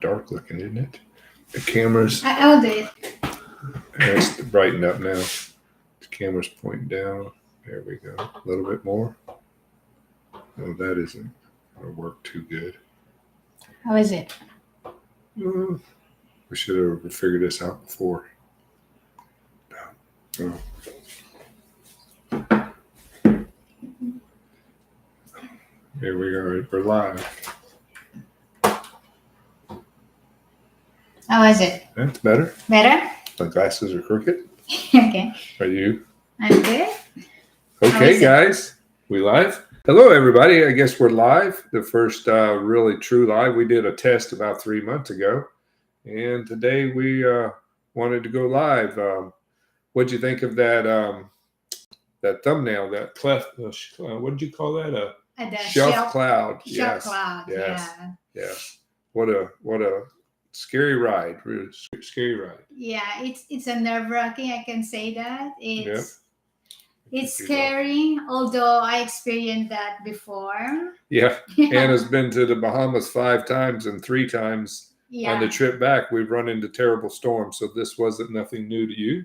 dark looking, isn't it? The camera's I'll do it. it's brightened up now. The camera's pointing down. There we go. A little bit more. Oh, that isn't going to work too good. How is it? We should have figured this out before. Oh. Here we go. We're live. How is it? That's better. Better? My glasses are crooked. Okay. Are you? I'm good. Okay, guys. We live? Hello, everybody. I guess we're live. The first really true live. We did a test about 3 months ago. And today we wanted to go live. What'd you think of that that thumbnail, that cleft? What did you call that? A shelf cloud. Shelf cloud. Yes. Yeah. What a scary ride. Really scary ride. Yeah, it's a nerve-wracking. I can say that. It's scary, although I experienced that before. Yeah. Anna's been to the Bahamas 5 times, and 3 times on the trip back we've run into terrible storms. So this wasn't nothing new to you.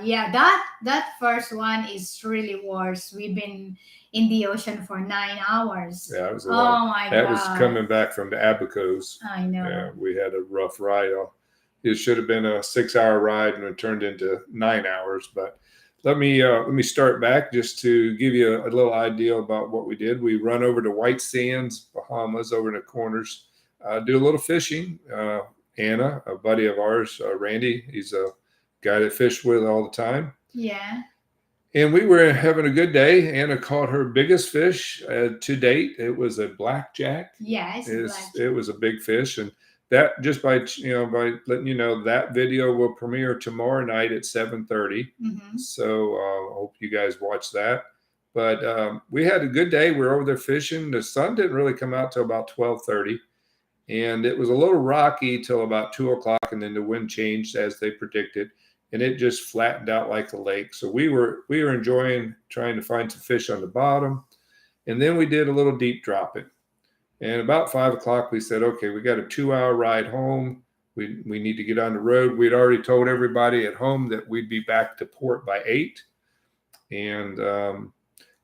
Yeah, that first one is really worse. We've been in the ocean for 9 hours. Yeah, it was a lot. My that God. was coming back from the Abacos. I know. Yeah, we had a rough ride. It should have been a 6-hour ride, and it turned into 9 hours. But let me start back just to give you a little idea about what we did. We run over to Whitesand, Bahamas, over in the corners, do a little fishing. Anna, a buddy of ours, Randy, he's a guy that fished with all the time. Yeah. And we were having a good day. Anna caught her biggest fish to date. It was a blackjack. Yeah, it was a big fish. And that, just by letting you know, that video will premiere tomorrow night at 7:30. Mm-hmm. So I hope you guys watch that. But we had a good day. We were over there fishing. The sun didn't really come out till about 12:30. And it was a little rocky till about 2 o'clock. And then the wind changed as they predicted. And it just flattened out like a lake. So we were enjoying trying to find some fish on the bottom. And then we did a little deep dropping. And about 5 o'clock, we said, okay, we got a 2-hour ride home. We need to get on the road. We'd already told everybody at home that we'd be back to port by 8. And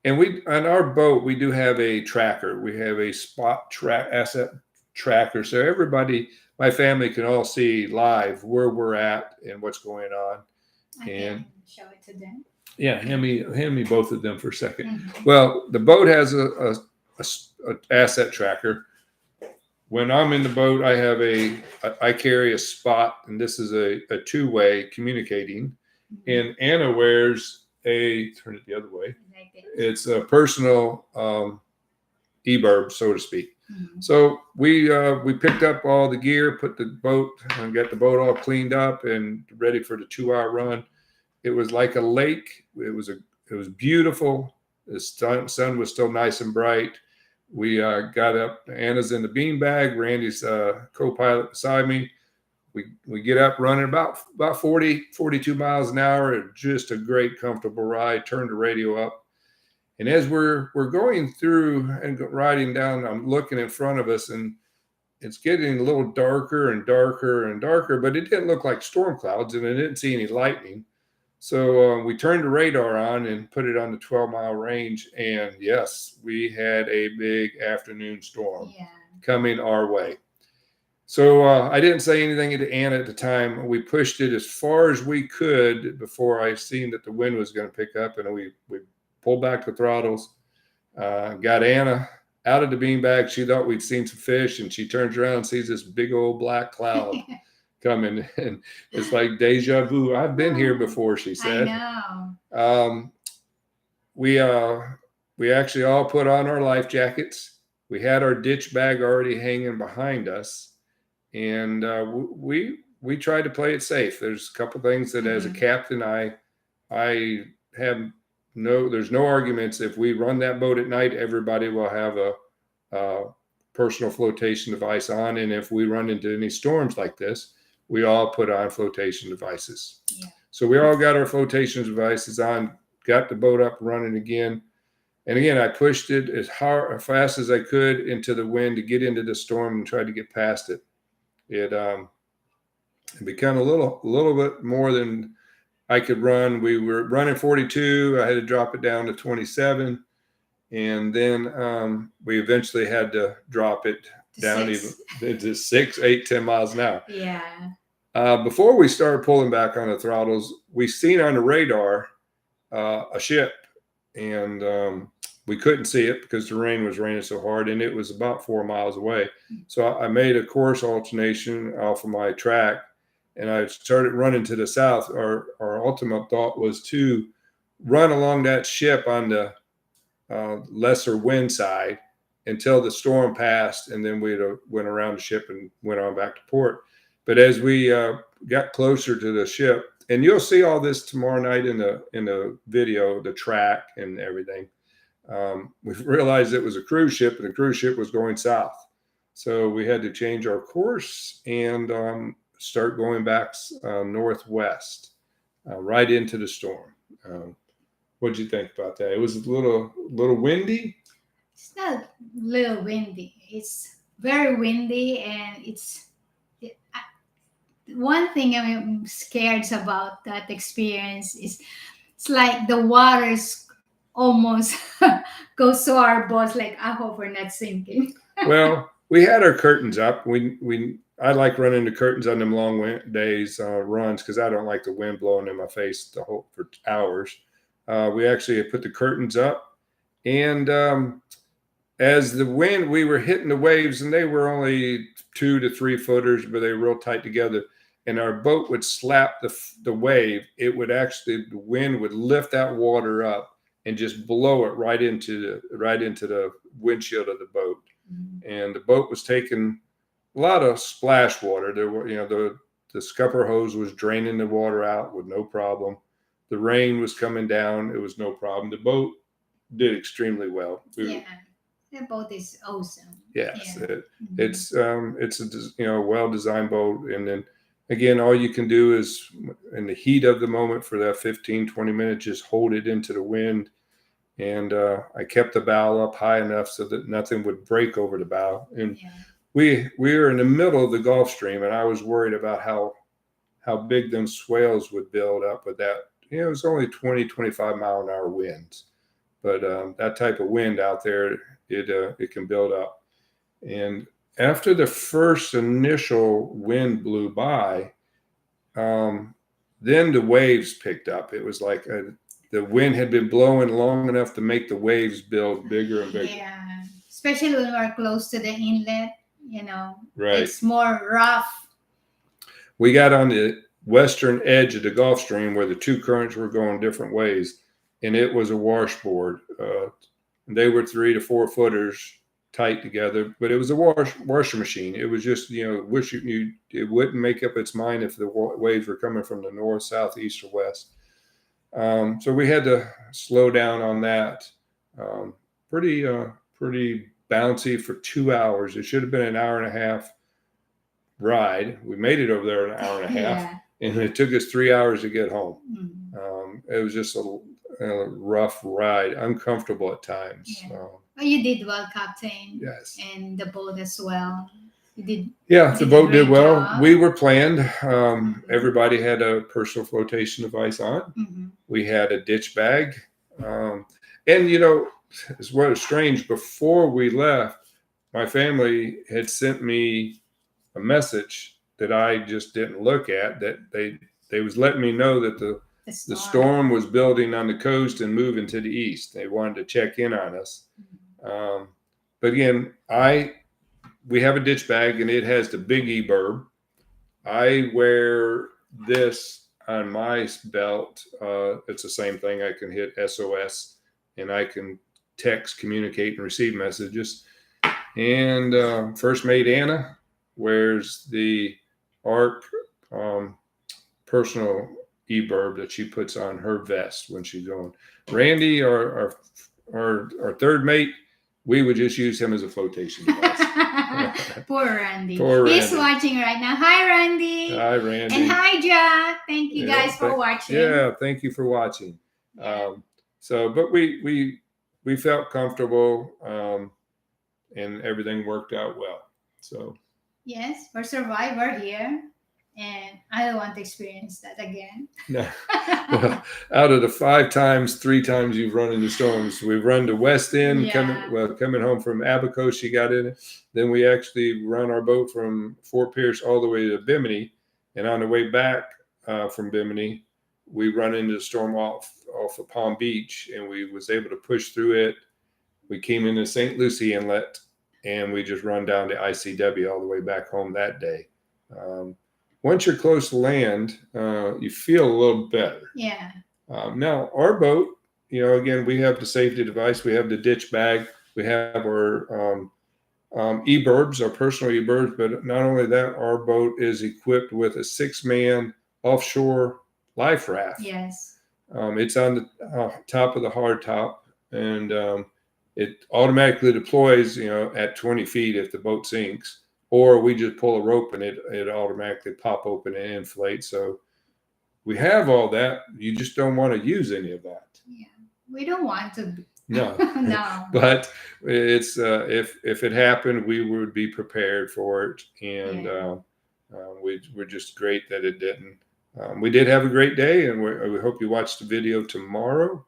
we, on our boat, we do have a tracker. We have a asset tracker. So everybody, my family, can all see live where we're at and what's going on. I can show it to them. Yeah, hand me both of them for a second. Mm-hmm. Well, the boat has a asset tracker. When I'm in the boat, I carry a spot, and this is a 2-way communicating. Mm-hmm. And Anna wears turn it the other way. It's a personal eBird, so to speak. Mm-hmm. So we picked up all the gear, put the boat, and got the boat all cleaned up and ready for the 2-hour run. It was like a lake. It was beautiful. The sun was still nice and bright. We got up. Anna's in the beanbag. Randy's co-pilot beside me. We get up running about 42 miles an hour. Just a great, comfortable ride. Turned the radio up. And as we're going through and riding down, I'm looking in front of us, and it's getting a little darker and darker and darker, but it didn't look like storm clouds, and I didn't see any lightning. So we turned the radar on and put it on the 12-mile range, and yes, we had a big afternoon storm coming our way. So I didn't say anything to Anna at the time. We pushed it as far as we could before I seen that the wind was going to pick up, and we pulled back the throttles, got Anna out of the beanbag. She thought we'd seen some fish, and she turns around and sees this big old black cloud coming, and it's like deja vu. I've been here before, she said. I know. We actually all put on our life jackets. We had our ditch bag already hanging behind us, and we tried to play it safe. There's a couple things that, as a captain, I have. No, there's no arguments. If we run that boat at night, everybody will have a personal flotation device on. And if we run into any storms like this, we all put on flotation devices. Yeah. So we all got our flotation devices on, got the boat up running again. And again, I pushed it as fast as I could into the wind to get into the storm and try to get past it. it became a little bit more than I could run. We were running 42. I had to drop it down to 27. And then we eventually had to drop it down even into 6, 8, 10 miles an hour. Yeah. Before we started pulling back on the throttles, we seen on the radar a ship, and we couldn't see it because the rain was raining so hard, and it was about 4 miles away. So I made a course alternation off of my track, and I started running to the south. Our ultimate thought was to run along that ship on the lesser wind side until the storm passed, and then we went around the ship and went on back to port. But as we got closer to the ship, and you'll see all this tomorrow night in the video, the track and everything, we realized it was a cruise ship, and the cruise ship was going south. So we had to change our course and start going back northwest, right into the storm. What did you think about that? It was a little windy. It's not a little windy. It's very windy, and one thing I'm scared about that experience is it's like the waters almost goes to our boats. Like, I hope we're not sinking. Well, we had our curtains up. I like running the curtains on them long days runs because I don't like the wind blowing in my face for hours. We actually put the curtains up, and as the wind, we were hitting the waves, and they were only 2 to 3 footers, but they were real tight together. And our boat would slap the wave. It would the wind would lift that water up and just blow it right into the windshield of the boat. Mm-hmm. And the boat was taking a lot of splash water. There were, the scupper hose was draining the water out with no problem. The rain was coming down. It was no problem. The boat did extremely well. The boat is awesome. Yes, yeah. It's a well-designed boat. And then again, all you can do is in the heat of the moment for that 15, 20 minutes, just hold it into the wind. And I kept the bow up high enough so that nothing would break over the bow. And we were in the middle of the Gulf Stream, and I was worried about how big them swales would build up with that. It was only 20, 25 mile an hour winds, but that type of wind out there, it can build up. And after the first initial wind blew by, then the waves picked up. It was like the wind had been blowing long enough to make the waves build bigger and bigger. Yeah, especially when we're close to the inlet, right. It's more rough. We got on the western edge of the Gulf Stream where the two currents were going different ways, and it was a washboard. They were 3 to 4 footers tight together, but it was a washer machine. It was just, it wouldn't make up its mind if the waves were coming from the north, south, east, or west. So we had to slow down on that. Pretty bouncy for 2 hours. It should have been an hour and a half ride. We made it over there in an hour and a half, and it took us 3 hours to get home. Mm-hmm. It was just a rough ride, uncomfortable at times. But you did well, Captain. Yes. And the boat as well. You did. Yeah, the boat did well. Job. We were planned. Everybody had a personal flotation device on. Mm-hmm. We had a ditch bag. And, it's what is strange. Before we left, my family had sent me a message that I just didn't look at, that they was letting me know that the storm was building on the coast and moving to the east. They wanted to check in on us. But again, we have a ditch bag, and it has the big e-burb. I wear this on my belt. It's the same thing. I can hit SOS, and I can text, communicate, and receive messages. And First Mate Anna wears the ARC personal e-burb that she puts on her vest when she's going. Randy, our third mate, we would just use him as a flotation device. Poor Randy. Poor He's Randy. watching right now. Hi, Randy. Hi, Randy. And hi, Jack. Thank you guys for watching. Yeah, thank you for watching. Yeah. But we felt comfortable, and everything worked out well. So. Yes, we're survivor here, and I don't want to experience that again. No. Well, out of the 5 times, 3 times you've run into storms. We've run to West End, Yeah. coming home from Abaco, she got in it. Then we actually run our boat from Fort Pierce all the way to Bimini, and on the way back from Bimini, we run into the storm off of Palm Beach, and we was able to push through it. We came into St. Lucie Inlet, and we just run down to ICW all the way back home that day. Once you're close to land, you feel a little better. Yeah. Now, our boat, again, we have the safety device, we have the ditch bag, we have our eBirbs, our personal eBirbs, but not only that, our boat is equipped with a 6-man offshore life raft. Yes. It's on the top of the hard top, and it automatically deploys, at 20 feet if the boat sinks, or we just pull a rope and it automatically pop open and inflate. So we have all that. You just don't want to use any of that. Yeah. We don't want to. No. No. But it's if it happened, we would be prepared for it, and we're just great that it didn't. We did have a great day, and we hope you watch the video tomorrow.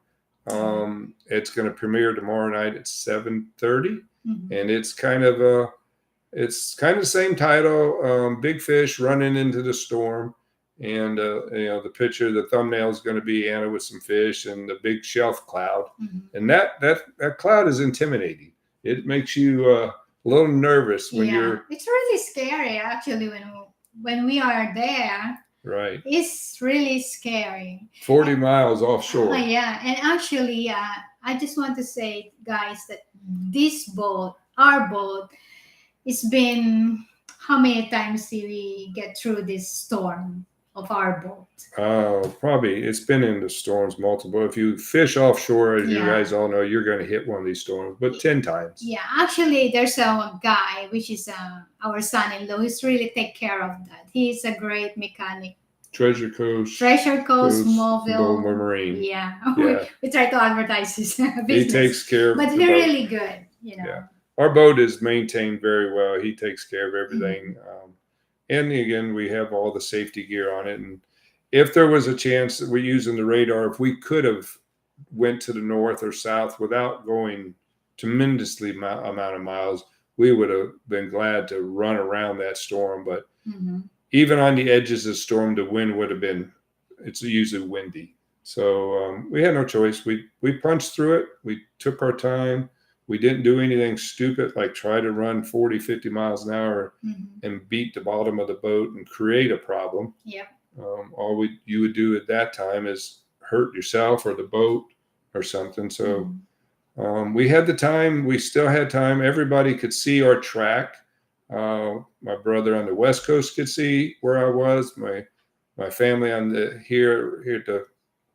It's going to premiere tomorrow night at 7:30, and it's kind of the same title, Big Fish Running into the Storm. And the picture, the thumbnail is going to be Anna with some fish and the big shelf cloud, and that cloud is intimidating. It makes you a little nervous when you're. It's really scary actually when we are there. Right. It's really scary. 40 miles offshore. Yeah, and actually, I just want to say, guys, that this boat, our boat, it's been how many times did we get through this storm of our boat? Probably it's been in the storms multiple. If you fish offshore, as you guys all know, you're going to hit one of these storms, but 10 times. Yeah, actually, there's a guy, which is our son-in-law, who's really take care of that. He's a great mechanic. Treasure Coast, Mobile Marine. Yeah. We try to advertise his business. He takes care of but they're really good, Yeah. Our boat is maintained very well. He takes care of everything. And again, we have all the safety gear on it. And if there was a chance that we're using the radar, if we could have went to the north or south without going tremendously amount of miles, we would have been glad to run around that storm. But even on the edges of the storm, the wind would have been, it's usually windy. So we had no choice. We punched through it. We took our time. We didn't do anything stupid like try to run 40, 50 miles an hour and beat the bottom of the boat and create a problem. Yep. All you would do at that time is hurt yourself or the boat or something. So we had the time. We still had time. Everybody could see our track. My brother on the West Coast could see where I was. My family on here at the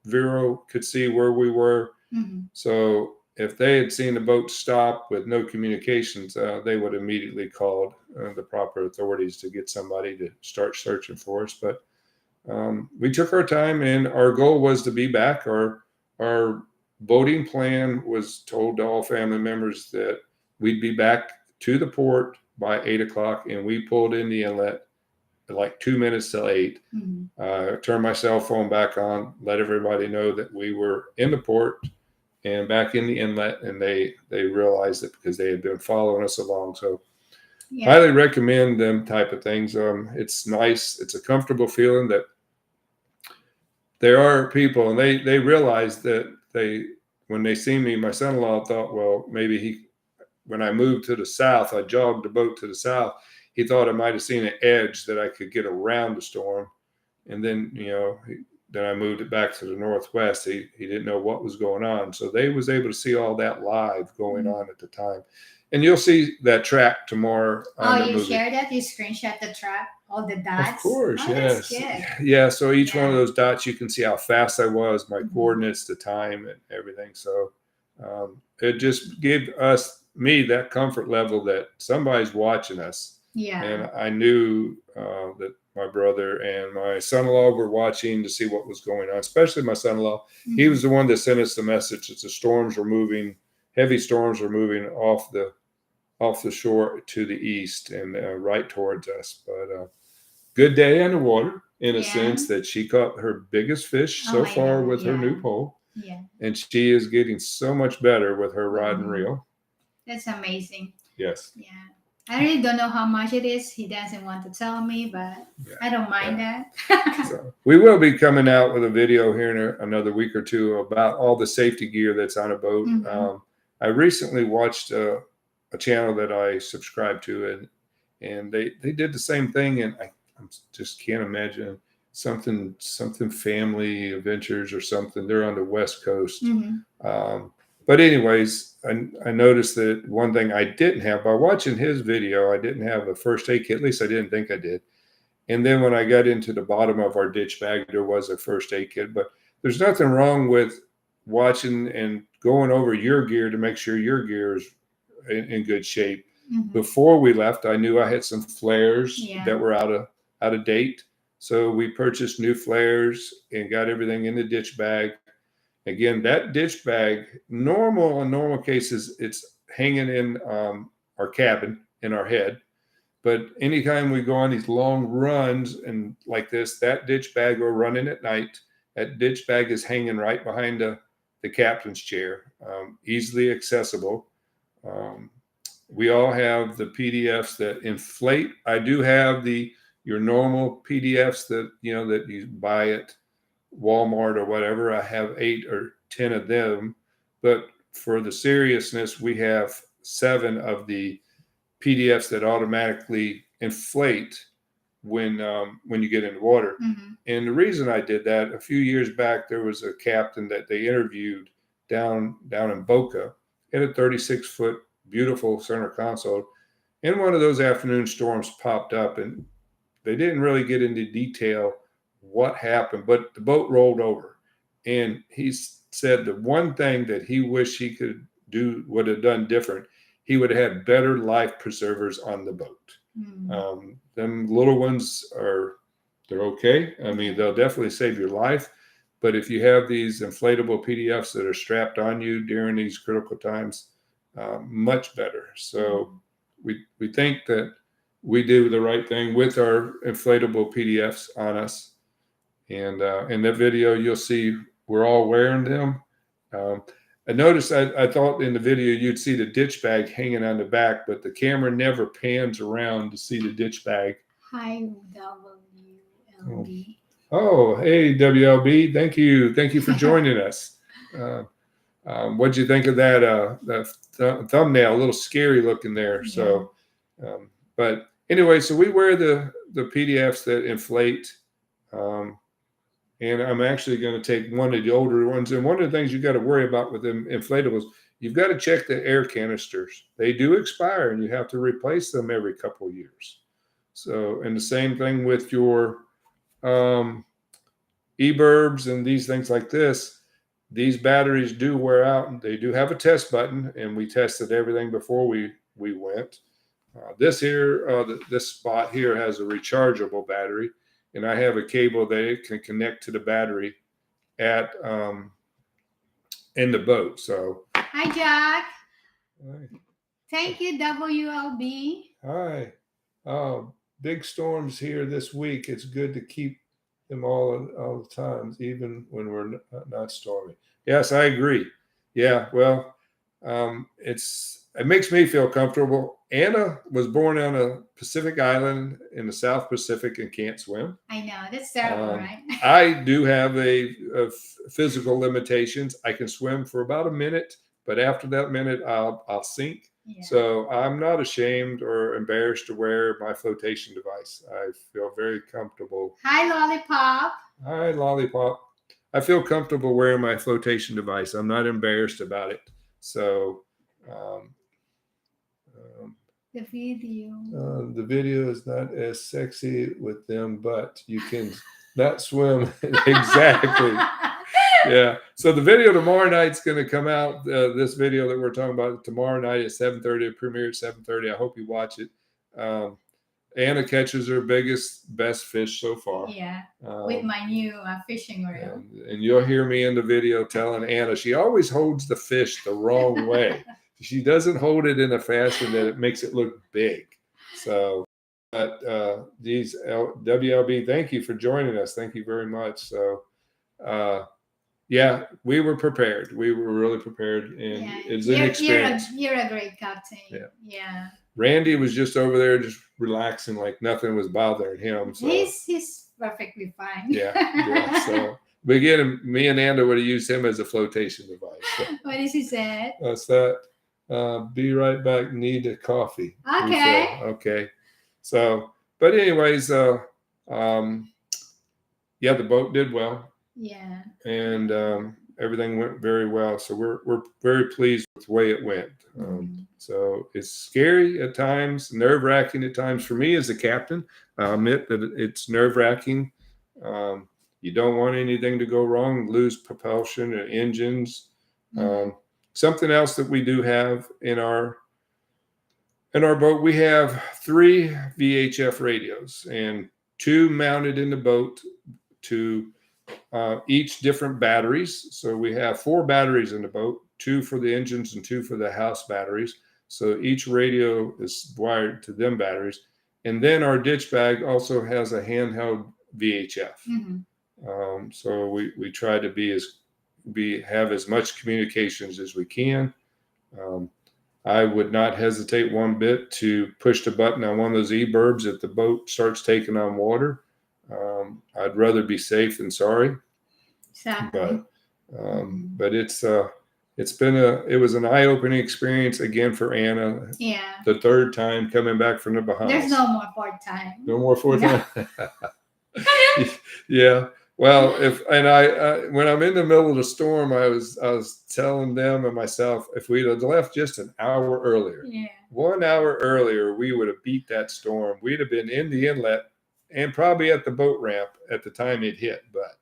Vero could see where we were. So if they had seen the boat stop with no communications, they would immediately called the proper authorities to get somebody to start searching for us. But we took our time, and our goal was to be back. Our boating plan was told to all family members that we'd be back to the port by 8 o'clock, and we pulled in the inlet at like 2 minutes till 8. Turned my cell phone back on, let everybody know that we were in the port and back in the inlet, and they realized it because they had been following us along. So highly recommend them type of things. It's nice. It's a comfortable feeling that there are people, and they realize that when they see me, my son-in-law thought, well, maybe when I moved to the south, I jogged the boat to the south. He thought I might have seen an edge that I could get around the storm. And then, then I moved it back to the northwest. He didn't know what was going on. So they was able to see all that live going on at the time. And you'll see that track tomorrow. Share that? You screenshot the track, all the dots? Of course, yes. That's good. Yeah, so each one of those dots, you can see how fast I was, my coordinates, the time, and everything. So it just gave me that comfort level that somebody's watching us. Yeah. And I knew that my brother and my son-in-law were watching to see what was going on, especially my son-in-law. He was the one that sent us the message that the storms were moving, heavy storms were moving off the off the shore to the east and right towards us. But good day on the water in a Yeah. sense that she caught her biggest fish Oh so my far God, with her new yeah. pole. Yeah. And she is getting so much better with her rod and Mhm. reel. That's amazing. Yes. Yeah. I really don't know how much it is. He doesn't want to tell me, but Yeah. I don't mind that. So we will be coming out with a video here in another week or two about all the safety gear that's on a boat. Mhm. I recently watched a channel that I subscribe to, and they did the same thing, and I just can't imagine something family adventures or something. They're on the West Coast. Mhm. But anyways, I noticed that one thing I didn't have by watching his video, I didn't have a first aid kit. At least I didn't think I did. And then when I got into the bottom of our ditch bag, there was a first aid kit. But there's nothing wrong with watching and going over your gear to make sure your gear is in good shape. Mhm. Before we left, I knew I had some flares Yeah. that were out of date. So we purchased new flares and got everything in the ditch bag. Again, that ditch bag, in normal cases, it's hanging in our cabin in our head. But anytime we go on these long runs and like this, that ditch bag we're running at night, that ditch bag is hanging right behind the captain's chair, easily accessible. Um, we all have the PDFs that inflate. I do have your normal PDFs that that you buy at Walmart or whatever. I have 8 or 10 of them, but for the seriousness, we have 7 of the PDFs that automatically inflate when you get in the water. Mm-hmm. And the reason I did that, a few years back, there was a captain that they interviewed down in Boca, had a 36-foot beautiful center console. And one of those afternoon storms popped up, and they didn't really get into detail what happened, but the boat rolled over. And he said the one thing that he wished he would have done different, he would have had better life preservers on the boat. Them little ones they're okay. I mean, they'll definitely save your life. But if you have these inflatable PDFs that are strapped on you during these critical times, much better. So we think that we do the right thing with our inflatable PDFs on us. And in that video, you'll see we're all wearing them. I noticed, I thought in the video you'd see the ditch bag hanging on the back, but the camera never pans around to see the ditch bag. Hi, WLB. Oh, hey, WLB. Thank you for joining us. What'd you think of that thumbnail? A little scary looking there. Yeah. So, but anyway, so we wear the PDFs that inflate. And I'm actually going to take one of the older ones. And one of the things you got to worry about with them inflatables, you've got to check the air canisters. They do expire, and you have to replace them every couple of years. So, and the same thing with your eBurbs and these things like this. These batteries do wear out, and they do have a test button, and we tested everything before we went. This spot here has a rechargeable battery, and I have a cable that it can connect to the battery at in the boat. So hi, Jack. Hi. Thank you, WLB. Hi. Big storms here this week. It's good to keep them all the times, even when we're not stormy. Yes, I agree. Yeah, well, it makes me feel comfortable. Anna was born on a Pacific island in the South Pacific and can't swim. I know, that's terrible, right? I do have a physical limitations. I can swim for about a minute, but after that minute, I'll sink. Yeah. So I'm not ashamed or embarrassed to wear my flotation device. I feel very comfortable. Hi, Lollipop. Hi, Lollipop. I feel comfortable wearing my flotation device. I'm not embarrassed about it. So the video is not as sexy with them, but you can not swim. Exactly. Yeah. So the video tomorrow night's going to come out. This video that we're talking about tomorrow night at 7:30. It premiered at 7:30. I hope you watch it. Anna catches her best fish so far. Yeah, with my new fishing reel. And you'll hear me in the video telling Anna she always holds the fish the wrong way. she doesn't hold it in a fashion that it makes it look big. So, but these WLB, thank you for joining us. Thank you very much. So, yeah, we were prepared. We were really prepared, and Yeah. it's an experience. You're a great captain. Yeah. Yeah. Randy was just over there, just relaxing, like nothing was bothering him. So He's perfectly fine. yeah. So, but again, me and Anda would have used him as a flotation device. So, What is he said? what's that? Be right back. Need a coffee. Okay. Refill. Okay. So, but anyways, yeah, the boat did well. Yeah. And everything went very well. So we're very pleased with the way it went. So it's scary at times, nerve-wracking at times for me as a captain. I'll admit that it's nerve-wracking. You don't want anything to go wrong, lose propulsion or engines. Something else that we do have in our boat, we have 3 VHF radios and 2 mounted in the boat to each different batteries. So we have 4 batteries in the boat, 2 for the engines and 2 for the house batteries. So each radio is wired to them batteries. And then our ditch bag also has a handheld VHF. So we try to have as much communications as we can. I would not hesitate one bit to push the button on one of those e-burbs if the boat starts taking on water. I'd rather be safe than sorry. Exactly. But it was an eye-opening experience again for Anna. Yeah. The 3rd time coming back from the Bahamas. There's no more 4th time. No more 4th time. Yeah. Well, when I'm in the middle of the storm, I was telling them and myself, if we'd have left just an hour earlier, 1 hour earlier, we would have beat that storm. We'd have been in the inlet and probably at the boat ramp at the time it hit, but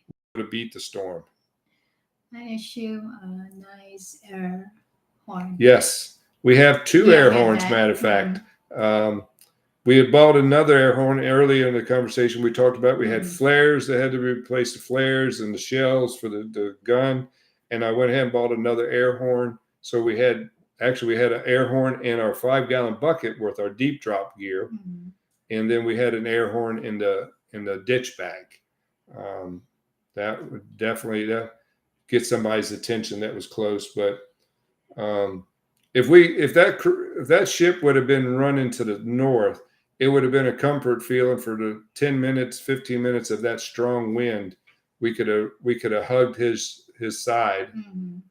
we would have beat the storm. I issue a nice air horn. Yes, we have 2 air horns. Matter of fact, we had bought another air horn earlier in the conversation. We talked about we had flares that had to replace the flares and the shells for the gun, and I went ahead and bought another air horn. So we had an air horn in our 5-gallon bucket with our deep drop gear, and then we had an air horn in the ditch bag. That would definitely get somebody's attention that was close. But if that ship would have been running to the north, it would have been a comfort feeling for the 10 minutes, 15 minutes of that strong wind. We could have hugged his side.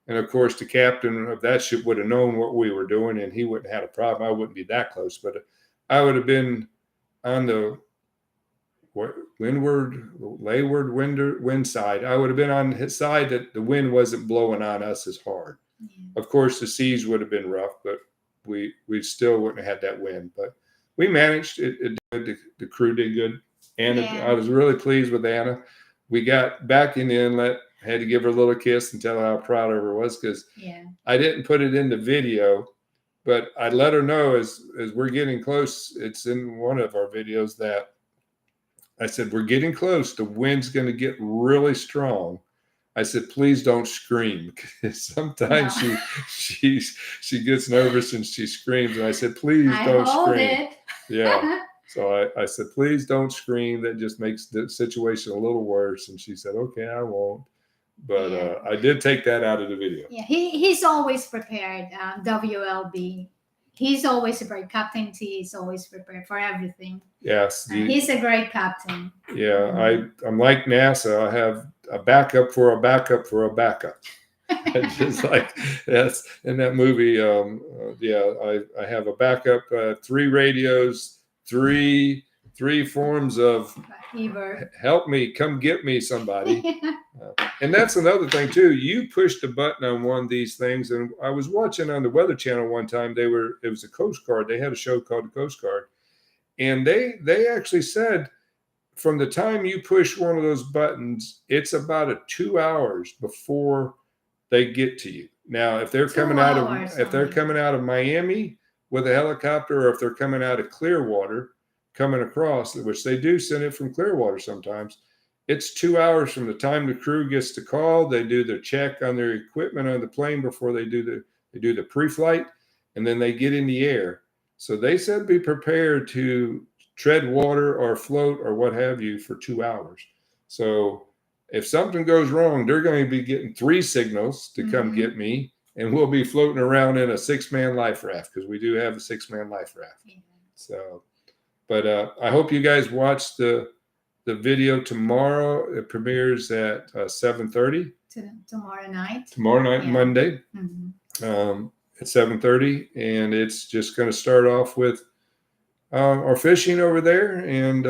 And of course, the captain of that ship would have known what we were doing, and he wouldn't have had a problem. I wouldn't be that close, but I would have been on the wind side. I would have been on his side that the wind wasn't blowing on us as hard. Of course, the seas would have been rough, but we still wouldn't have had that wind. But we managed. It did. The crew did good. Anna, I was really pleased with Anna. We got back in the inlet. Had to give her a little kiss and tell her how proud of her was, because I didn't put it in the video, but I let her know as we're getting close. It's in one of our videos that I said, we're getting close. The wind's going to get really strong. I said, please don't scream. Sometimes she gets nervous and she screams. And I said, please don't scream. Yeah. So I said, please don't scream. That just makes the situation a little worse. And she said, okay, I won't. But I did take that out of the video. Yeah, he's always prepared. WLB. He's always prepared. Captain T is always prepared for everything. Yes. He's a great captain. Yeah, I'm like NASA. I have a backup for a backup for a backup. Just like that's in that movie. I have a backup, 3 radios, three forms of help me, come get me somebody. And that's another thing too. You pushed the button on one of these things, and I was watching on the Weather Channel one time. It was a Coast Guard. They had a show called the Coast Guard, and they actually said from the time you push one of those buttons, it's about 2 hours before they get to you. Now, if they're coming out of Miami with a helicopter, or if they're coming out of Clearwater, coming across, which they do send it from Clearwater sometimes, it's 2 hours from the time the crew gets the call. They do their check on their equipment on the plane before they do They do the pre-flight, and then they get in the air. So they said be prepared to tread water or float or what have you for 2 hours. So if something goes wrong, they're going to be getting 3 signals to come get me, and we'll be floating around in a 6-man life raft, because we do have a 6-man life raft. Yeah. So, but I hope you guys watch the video tomorrow. It premieres at 7:30. Tomorrow night. Tomorrow night, Yeah. Monday, Mhm. at 7:30, and it's just going to start off with our fishing over there. And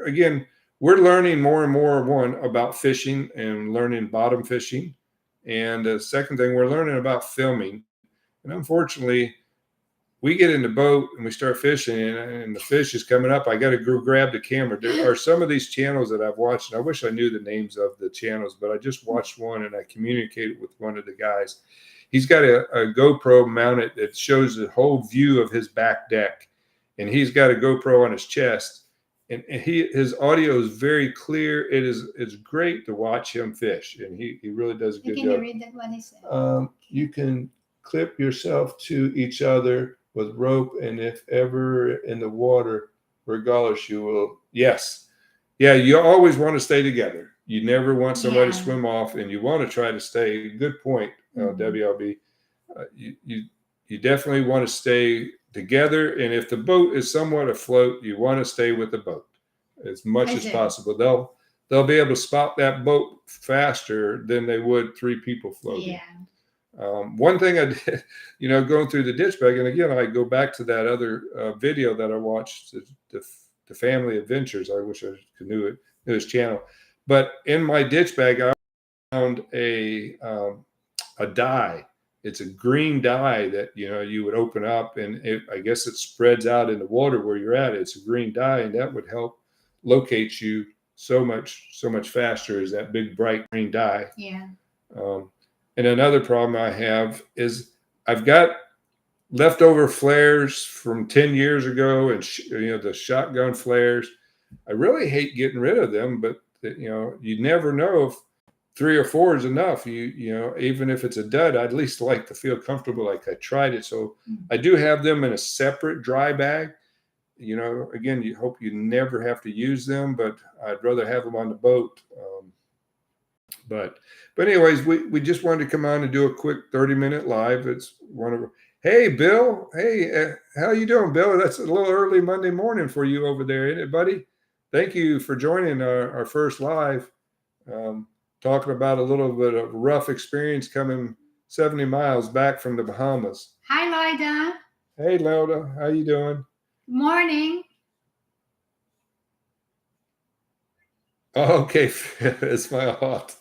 again, we're learning more and more, one, about fishing and learning bottom fishing, and the second thing, we're learning about filming. And unfortunately, we get in the boat and we start fishing, and the fish is coming up. I got to go grab the camera. There are some of these channels that I've watched, and I wish I knew the names of the channels, but I just watched one, and I communicated with one of the guys. He's got a GoPro mounted that shows the whole view of his back deck, and he's got a GoPro on his chest, and his audio is very clear. It's great to watch him fish, and he really does a good Can job. you read that what he said? You can clip yourself to each other with rope, and if ever in the water, regardless, you will. Yes. Yeah, you always want to stay together. You never want somebody to swim off, and you want to try to stay. Good point, WLB. You definitely want to stay together, and if the boat is somewhat afloat, you want to stay with the boat as much as possible. They'll be able to spot that boat faster than they would 3 people floating. Yeah. One thing I did, going through the ditch bag, and again, I go back to that other video that I watched, the Family Adventures. I wish I knew his channel. But in my ditch bag, I found a dye. It's a green dye that you would open up, and I guess it spreads out in the water where you're at. It's a green dye, and that would help locate you so much faster as that big bright green dye. Yeah. And another problem I have is I've got leftover flares from 10 years ago, and the shotgun flares. I really hate getting rid of them, but you never know if 3 or 4 is enough. Even if it's a dud, I'd at least like to feel comfortable like I tried it. So I do have them in a separate dry bag. Again, you hope you never have to use them, but I'd rather have them on the boat. But anyways, we just wanted to come on and do a quick 30-minute live. It's hey, Bill. Hey, how you doing, Bill? That's a little early Monday morning for you over there, isn't it, buddy? Thank you for joining our first live, talking about a little bit of rough experience coming 70 miles back from the Bahamas. Hi, Lida. Hey, Lida. How you doing? Morning. Okay, it's my hot.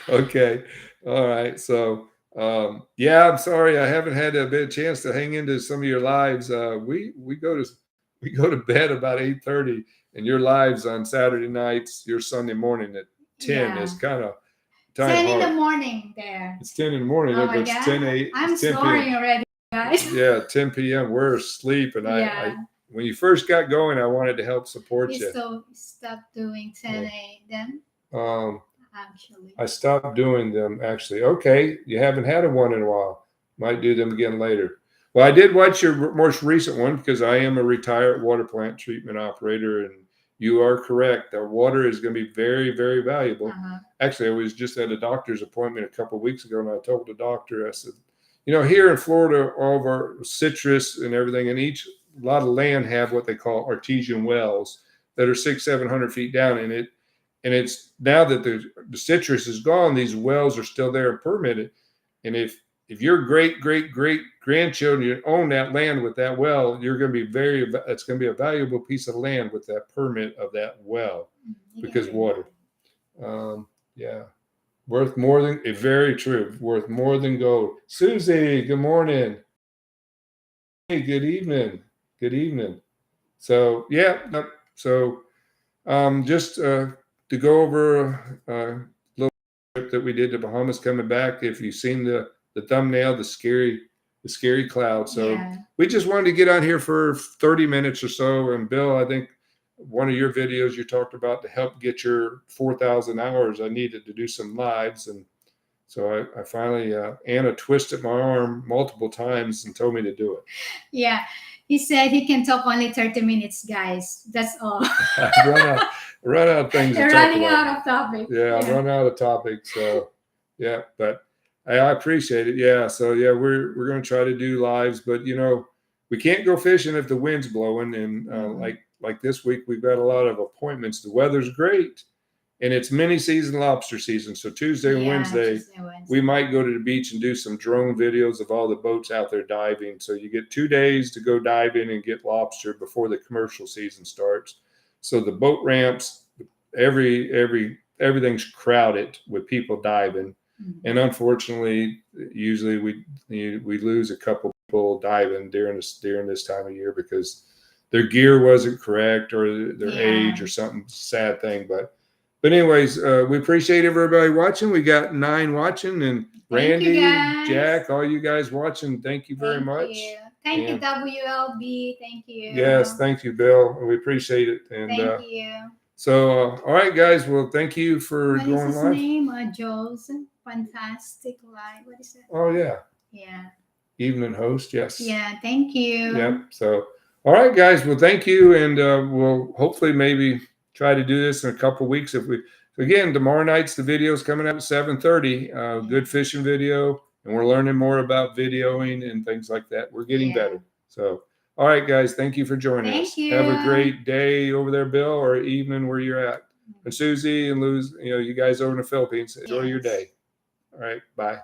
Okay, all right. So, I'm sorry I haven't had a bit of chance to hang into some of your lives. We go to bed about 8:30, and your lives on Saturday nights, your Sunday morning at 10 is kind of 10 in the morning there. It's 10 in the morning. Oh But it's 10 8. I'm snoring already, guys. Yeah, 10 p.m. We're asleep, and I when you first got going, I wanted to help support you. So stop doing 10 a.m. Actually, I stopped doing them. Actually, okay. You haven't had one in a while. Might do them again later. Well, I did watch your most recent one because I am a retired water plant treatment operator, and you are correct. The water is going to be very, very valuable. Actually, I was just at a doctor's appointment a couple of weeks ago, and I told the doctor, I said, here in Florida, all of our citrus and everything, and a lot of land have what they call artesian wells that are 600-700 feet down, and it's now that the citrus is gone, these wells are still there and permitted. And if your great grandchildren own that land with that well, you're going to be it's going to be a valuable piece of land with that permit of that well, because water, worth more than very true, worth more than gold. Susie, good morning. Hey, good evening. Good evening. So just to go over a little trip that we did to Bahamas coming back. If you've seen the thumbnail, the scary cloud. So we just wanted to get on here for 30 minutes or so. And Bill, I think one of your videos you talked about to help get your 4,000 hours, I needed to do some lives. And So I finally, Anna twisted my arm multiple times and told me to do it. Yeah. He said he can talk only 30 minutes, guys. That's all. I run out of things to You're talk running about. out of topic. Yeah, I run out of topics. So yeah, but I appreciate it. Yeah. So yeah, we're going to try to do lives, but we can't go fishing if the wind's blowing. And like this week, we've got a lot of appointments. The weather's great, and it's mini season lobster season. So Tuesday and Wednesday, we might go to the beach and do some drone videos of all the boats out there diving. So you get 2 days to go diving and get lobster before the commercial season starts. So the boat ramps, everything's crowded with people diving. And unfortunately, usually we lose a couple people diving during this time of year because their gear wasn't correct or their age or something sad thing. But anyways, we appreciate everybody watching. We got 9 watching, and Randy, Jack, all you guys watching, thank you very much. Thank you, WLB. Thank you. Yes, thank you, Bill. We appreciate it. And thank you. So, all right, guys. Well, thank you for going live. What is his name? Joe's Fantastic Live. What is it? Oh, yeah. Yeah. Evening host, yes. Yeah, thank you. Yep. So, all right, guys. Well, thank you. And we'll hopefully maybe try to do this in a couple of weeks. Again, tomorrow night's the video's coming up at 7:30. Good fishing video. And we're learning more about videoing and things like that. We're getting better. So, all right, guys. Thank you for joining us. Thank you. Have a great day over there, Bill, or evening where you're at. And Susie and Luz, you guys over in the Philippines, enjoy your day. All right. Bye.